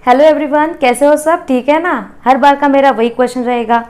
Hello everyone, कैसे हो सब? ठीक है ना? हर बार का मेरा वही क्वेश्चन रहेगा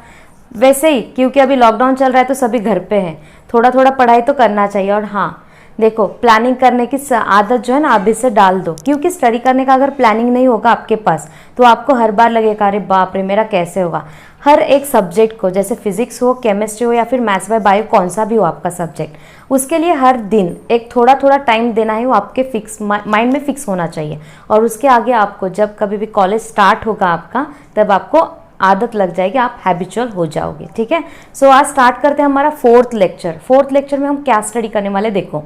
वैसे ही, क्योंकि अभी लॉकडाउन चल रहा है तो सभी घर पे हैं, थोड़ा थोड़ा पढ़ाई तो करना चाहिए। और हाँ देखो, प्लानिंग करने की आदत जो है ना अभी से डाल दो, क्योंकि स्टडी करने का अगर प्लानिंग नहीं होगा आपके पास तो आपको हर बार लगेगा अरे बाप रे मेरा कैसे होगा। हर एक सब्जेक्ट को, जैसे फिजिक्स हो, केमिस्ट्री हो या फिर मैथ्स बाय बायो, कौन सा भी हो आपका सब्जेक्ट, उसके लिए हर दिन एक थोड़ा थोड़ा टाइम देना है, वो आपके फिक्स माइंड में फिक्स होना चाहिए। और उसके आगे आपको जब कभी भी कॉलेज स्टार्ट होगा आपका, तब आपको आदत लग जाएगी, आप हैबिचुअल हो जाओगे। ठीक है, सो आज स्टार्ट करते हैं हमारा फोर्थ लेक्चर। फोर्थ लेक्चर में हम क्या स्टडी करने वाले देखो।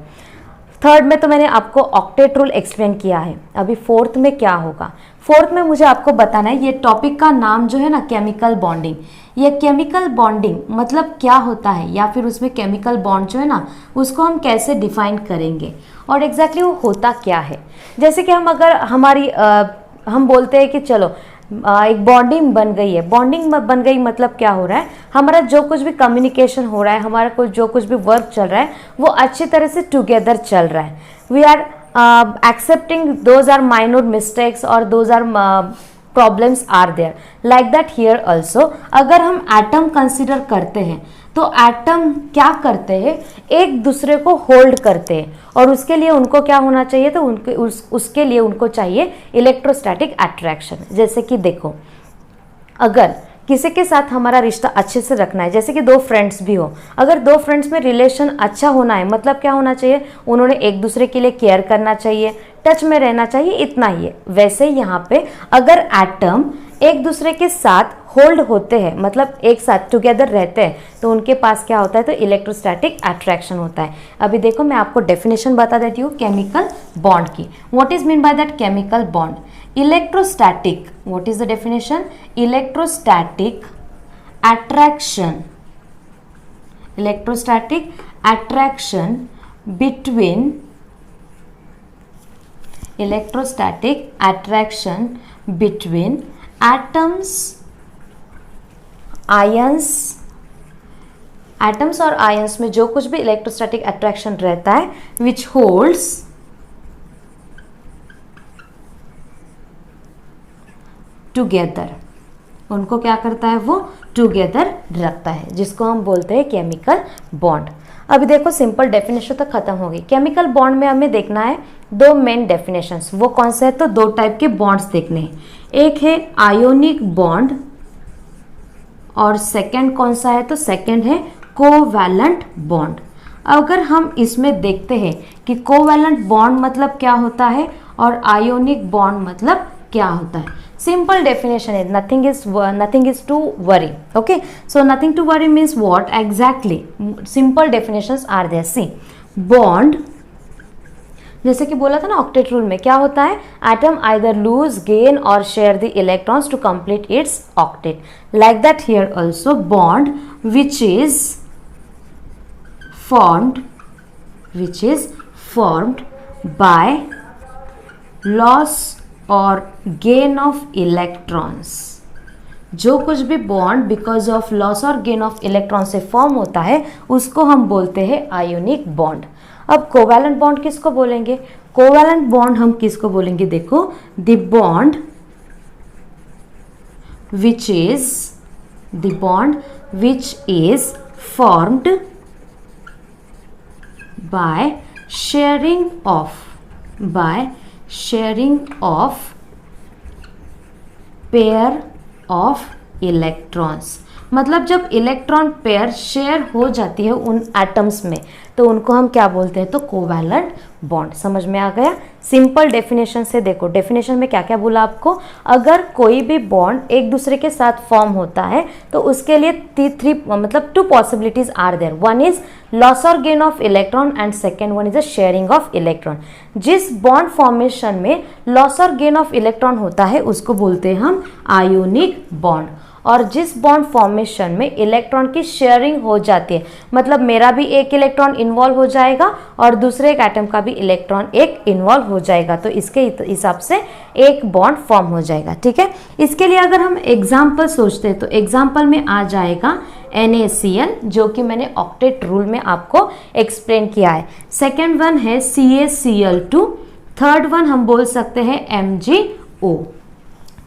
थर्ड में तो मैंने आपको ऑक्टेट रूल एक्सप्लेन किया है, अभी फोर्थ में क्या होगा। फोर्थ में मुझे आपको बताना है, ये टॉपिक का नाम जो है ना केमिकल बॉन्डिंग। ये केमिकल बॉन्डिंग मतलब क्या होता है, या फिर उसमें केमिकल बॉन्ड जो है ना उसको हम कैसे डिफाइन करेंगे और एग्जैक्टली वो होता क्या है। जैसे कि हम अगर हम बोलते हैं कि चलो एक बॉन्डिंग बन गई है। बॉन्डिंग बन गई मतलब क्या हो रहा है, हमारा जो कुछ भी कम्युनिकेशन हो रहा है, हमारा जो कुछ भी वर्क चल रहा है वो अच्छी तरह से टुगेदर चल रहा है। We are accepting those are minor mistakes और those are problems are there, like that here also. अगर हम एटम कंसिडर करते हैं तो एटम क्या करते हैं, एक दूसरे को होल्ड करते हैं, और उसके लिए उनको क्या होना चाहिए, तो उसके लिए उनको चाहिए इलेक्ट्रोस्टैटिक अट्रैक्शन। जैसे कि देखो, अगर किसी के साथ हमारा रिश्ता अच्छे से रखना है, जैसे कि दो फ्रेंड्स भी हो, अगर दो फ्रेंड्स में रिलेशन अच्छा होना है मतलब क्या होना चाहिए, उन्होंने एक दूसरे के लिए केयर करना चाहिए, टच में रहना चाहिए, इतना ही है। वैसे ही यहाँ पे अगर एटम एक दूसरे के साथ होल्ड होते हैं, मतलब एक साथ टुगेदर रहते हैं, तो उनके पास क्या होता है, तो इलेक्ट्रोस्टैटिक अट्रैक्शन होता है। अभी देखो मैं आपको डेफिनेशन बता देती हूँ केमिकल बॉन्ड की। What is mean by that chemical bond? Electrostatic, what is the definition? Electrostatic attraction, electrostatic attraction between, electrostatic attraction between atoms, ions, atoms और आयंस में जो कुछ भी इलेक्ट्रोस्टैटिक अट्रैक्शन रहता है, विच होल्ड्स टुगेदर, उनको क्या करता है, वो टुगेदर रखता है, जिसको हम बोलते हैं केमिकल बॉन्ड। अभी देखो सिंपल डेफिनेशन तो खत्म हो गई। केमिकल बॉन्ड में हमें देखना है दो मेन डेफिनेशंस, वो कौन से है, तो दो टाइप के बॉन्ड्स देखने हैं। एक है आयोनिक बॉन्ड और सेकंड कौन सा है, तो सेकंड है कोवैलेंट बॉन्ड। अगर हम इसमें देखते हैं कि कोवैलेंट बॉन्ड मतलब क्या होता है और आयोनिक बॉन्ड मतलब क्या होता है, सिंपल डेफिनेशन है, nothing is to worry. Okay, so nothing to worry means what exactly? Simple definitions are there. See, bond, जैसे कि बोला था ना ऑक्टेट रूल में क्या होता है, एटम आइदर लूज, गेन और share the electrons to complete its octet, like that here also. Bond which is formed by loss और गेन ऑफ इलेक्ट्रॉन्स, जो कुछ भी बॉन्ड बिकॉज ऑफ लॉस और गेन ऑफ इलेक्ट्रॉन से form होता है उसको हम बोलते हैं आयोनिक बॉन्ड। अब कोवैलेंट बॉन्ड किसको बोलेंगे? कोवैलेंट बॉन्ड हम किसको बोलेंगे, देखो, the bond which is formed by sharing of pair of electrons, मतलब जब इलेक्ट्रॉन पेयर शेयर हो जाती है उन एटम्स में तो उनको हम क्या बोलते हैं, तो कोवैलेंट बॉन्ड। समझ में आ गया? सिंपल डेफिनेशन से देखो, डेफिनेशन में क्या क्या बोला आपको, अगर कोई भी बॉन्ड एक दूसरे के साथ फॉर्म होता है तो उसके लिए मतलब two possibilities are there. One is loss और gain of electron and second one is a sharing of electron. जिस बॉन्ड फॉर्मेशन में लॉस और गेन ऑफ इलेक्ट्रॉन होता है उसको बोलते हैं हम आयोनिक बॉन्ड, और जिस बॉन्ड फॉर्मेशन में इलेक्ट्रॉन की शेयरिंग हो जाती है, मतलब मेरा भी एक इलेक्ट्रॉन इन्वॉल्व हो जाएगा और दूसरे एक एटम का भी इलेक्ट्रॉन एक इन्वॉल्व हो जाएगा, तो इसके हिसाब से एक बॉन्ड फॉर्म हो जाएगा। ठीक है, इसके लिए अगर हम एग्जाम्पल सोचते हैं तो एग्जाम्पल में आ जाएगा NaCl, जो कि मैंने ऑक्टेट रूल में आपको एक्सप्लेन किया है। सेकेंड वन है CaCl2, थर्ड वन हम बोल सकते हैं MgO।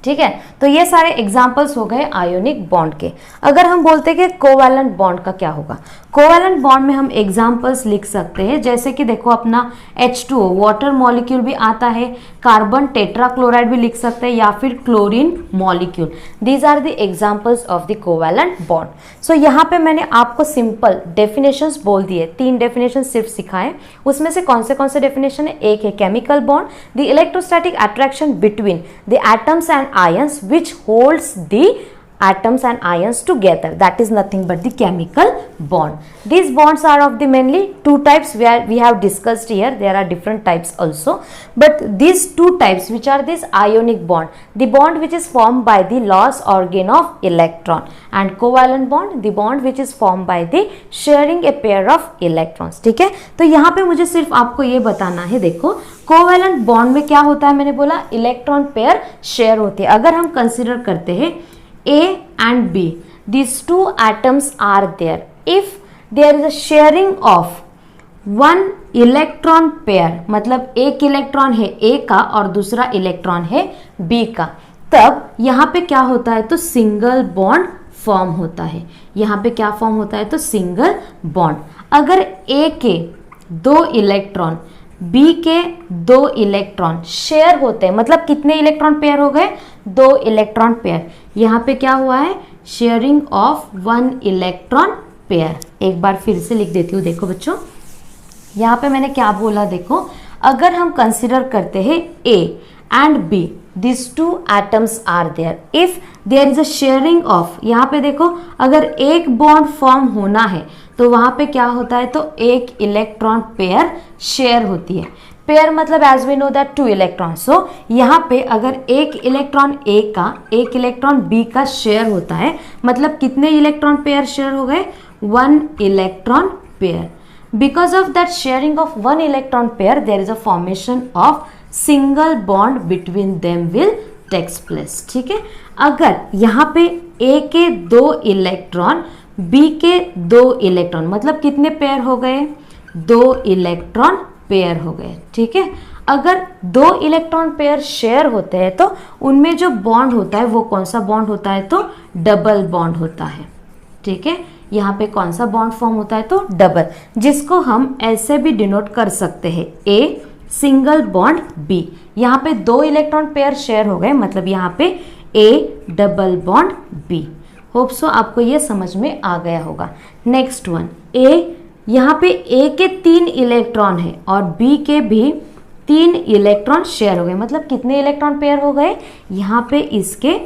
ठीक है। तो ये सारे एग्जाम्पल्स हो गए आयोनिक बॉन्ड के। अगर हम बोलते हैं कि कोवैलेंट बॉन्ड का क्या होगा, कोवैलेंट बॉन्ड में हम एग्जाम्पल्स लिख सकते हैं, जैसे कि देखो अपना H2O वाटर मॉलिक्यूल भी आता है, कार्बन टेट्राक्लोराइड भी लिख सकते हैं, या फिर chlorine molecule. These are the examples of the covalent bond. So यहाँ पे मैंने आपको सिंपल डेफिनेशंस बोल दिए, 3 डेफिनेशन सिर्फ सिखाए। उसमें से कौन से डेफिनेशन है? एक है chemical bond, the electrostatic attraction between the atoms and ions which holds the atoms and ions together, that is nothing but the chemical bond. These bonds are of the mainly 2 types where we have discussed here. There are different types also, but these 2 types which are this ionic bond, the bond which is formed by the loss or gain of electron, and covalent bond, the bond which is formed by the sharing a pair of electrons। ठीक है, तो यहाँ पे मुझे सिर्फ आपको ये बताना है, देखो कोवैलेंट बॉन्ड में क्या होता है, मैंने बोला इलेक्ट्रॉन पेयर शेयर होते हैं। अगर हम कंसिडर करते हैं A and B, these 2 atoms are there. If there is a sharing of 1 electron pair, मतलब एक इलेक्ट्रॉन है A का और दूसरा इलेक्ट्रॉन है B का, तब यहाँ पे क्या होता है? तो सिंगल बॉन्ड फॉर्म होता है। यहाँ पे क्या फॉर्म होता है? तो सिंगल बॉन्ड। अगर A के 2 इलेक्ट्रॉन B के 2 इलेक्ट्रॉन शेयर होते हैं, मतलब कितने इलेक्ट्रॉन पेयर हो गए? 2 इलेक्ट्रॉन पेयर। यहाँ पे क्या हुआ है? Sharing of 1 electron pair. एक बार फिर से लिख देती हूँ, देखो बच्चों यहाँ पे मैंने क्या बोला, देखो अगर हम कंसिडर करते हैं A and B, these 2 atoms are there. If there is a sharing of, यहाँ पे देखो अगर एक बॉन्ड फॉर्म होना है तो वहाँ पे क्या होता है? तो एक इलेक्ट्रॉन पेयर शेयर होती है। पेयर मतलब as we know that 2 electron. So यहाँ पे अगर एक इलेक्ट्रॉन A का एक इलेक्ट्रॉन B का शेयर होता है, मतलब कितने इलेक्ट्रॉन पेयर शेयर हो गए? 1 electron pair. Because of that sharing of 1 electron pair, there is a formation of single bond between them will takes place। ठीक है, अगर यहाँ पे A के 2 इलेक्ट्रॉन B के 2 इलेक्ट्रॉन, मतलब कितने पेयर हो गए? 2 इलेक्ट्रॉन पेयर हो गए। ठीक है, अगर 2 इलेक्ट्रॉन पेयर शेयर होते हैं तो उनमें जो बॉन्ड होता है वो कौन सा बॉन्ड होता है? तो डबल बॉन्ड होता है। ठीक है, यहाँ पे कौन सा बॉन्ड फॉर्म होता है? तो डबल, जिसको हम ऐसे भी डिनोट कर सकते हैं, A सिंगल बॉन्ड B। यहाँ पे 2 इलेक्ट्रॉन पेयर शेयर हो गए, मतलब यहाँ पे A double bond B। Hope so आपको ये समझ में आ गया होगा। नेक्स्ट वन, A, यहाँ पे A के 3 इलेक्ट्रॉन है और B के भी 3 इलेक्ट्रॉन शेयर हो गए, मतलब कितने इलेक्ट्रॉन पेयर हो गए? यहाँ पे इसके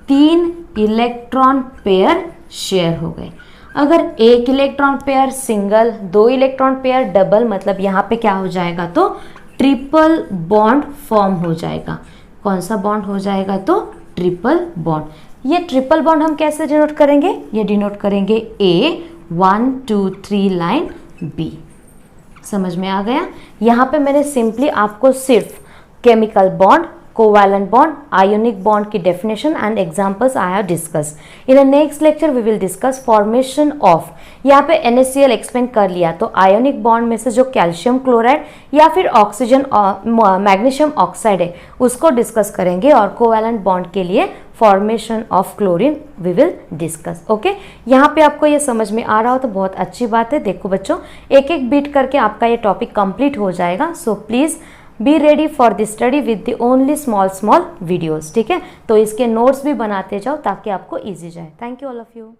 3 इलेक्ट्रॉन पेयर शेयर हो गए। अगर 1 electron pair single, 2 electron pair double, मतलब यहाँ पे क्या हो जाएगा? तो ट्रिपल बॉन्ड फॉर्म हो जाएगा। कौन सा बॉन्ड हो जाएगा? तो ट्रिपल बॉन्ड। ये ट्रिपल बॉन्ड हम कैसे डिनोट करेंगे? ये डिनोट करेंगे A 1 2 3 लाइन B। समझ में आ गया? यहाँ पे मैंने सिंपली आपको सिर्फ chemical bond, covalent bond, ionic bond की definition and examples I have discuss. In the next lecture we will discuss formation of, यहाँ पे NaCl एक्सप्लेन कर लिया, तो आयोनिक बॉन्ड में से जो कैल्शियम क्लोराइड या फिर ऑक्सीजन मैग्नीशियम ऑक्साइड है उसको डिस्कस करेंगे, और कोवैलेंट बॉन्ड के लिए formation of chlorine we will discuss. Okay, यहाँ पे आपको ये समझ में आ रहा हो तो बहुत अच्छी बात है। देखो बच्चों, एक एक बीट करके आपका ये टॉपिक कंप्लीट हो जाएगा। So please be ready for the study with the only small videos. ठीक है, तो इसके नोट्स भी बनाते जाओ ताकि आपको ईजी जाए। Thank you all of you.